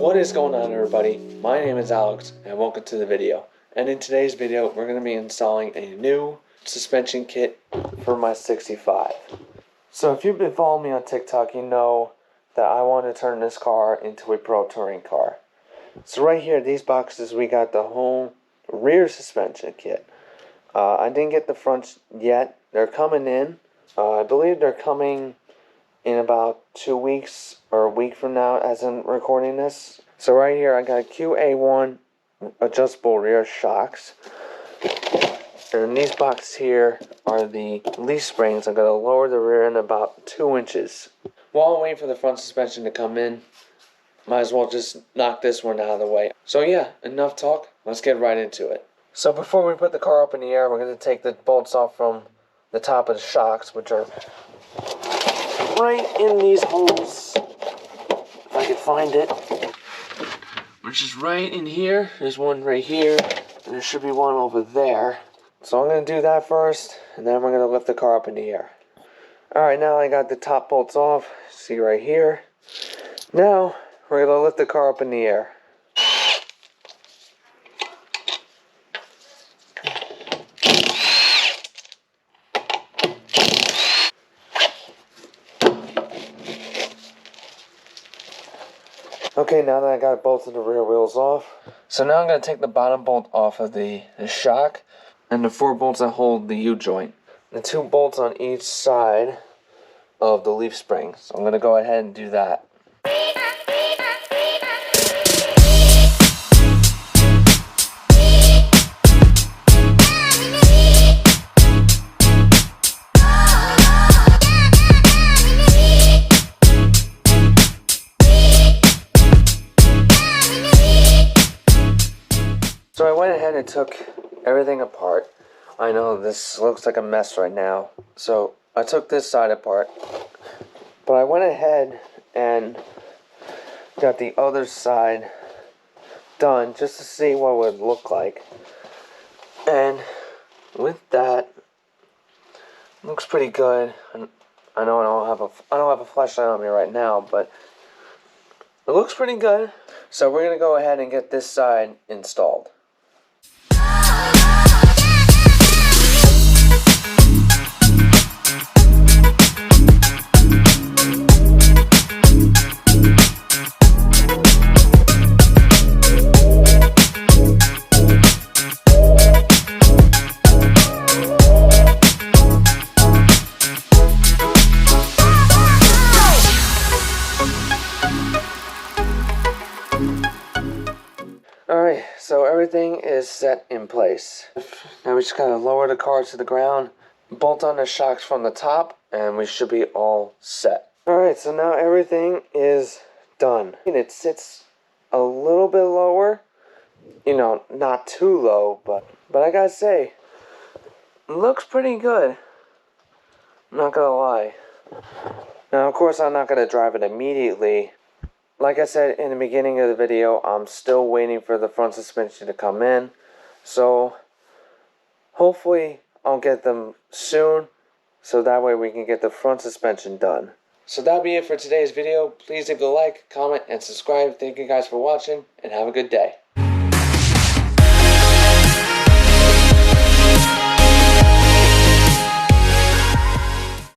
What is going on, everybody? My name is Alex and welcome to the video. And in today's video we're going to be installing a new suspension kit for my 65. So if you've been following me on TikTok, you know that I want to turn this car into a pro touring car. So right here, these boxes, we got the whole rear suspension kit. I didn't get the fronts yet. They're coming in. I believe they're coming in about 2 weeks or a week from now as I'm recording this. So right here I got QA1 adjustable rear shocks. And these boxes here are the leaf springs. I'm going to lower the rear end about 2 inches. While I'm waiting for the front suspension to come in, might as well just knock this one out of the way. So yeah, enough talk. Let's get right into it. So before we put the car up in the air, we're going to take the bolts off from the top of the shocks, which are right in these holes, if I can find it, which is right in here. There's one right here, and there should be one over there. So I'm going to do that first, and then we're going to lift the car up in the air. Alright, now I got the top bolts off, see right here. Now we're going to lift the car up in the air. Okay, now that I got both of the rear wheels off, so now I'm going to take the bottom bolt off of the shock and the 4 bolts that hold the U-joint. The 2 bolts on each side of the leaf spring. So I'm going to go ahead and do that. So I went ahead and took everything apart. I know this looks like a mess right now. So I took this side apart. But I went ahead and got the other side done just to see what it would look like. And with that, it looks pretty good. I know I don't have a flashlight on me right now, but it looks pretty good. So we're gonna go ahead and get this side installed. Alright, so everything is set in place. Now we just gotta lower the car to the ground, bolt on the shocks from the top, and we should be all set. Alright, so now everything is done. And it sits a little bit lower, you know, not too low, but I gotta say, it looks pretty good. I'm not gonna lie. Now, of course, I'm not gonna drive it immediately. Like I said in the beginning of the video, I'm still waiting for the front suspension to come in. So, hopefully I'll get them soon, so that way we can get the front suspension done. So that'll be it for today's video. Please leave a like, comment, and subscribe. Thank you guys for watching, and have a good day.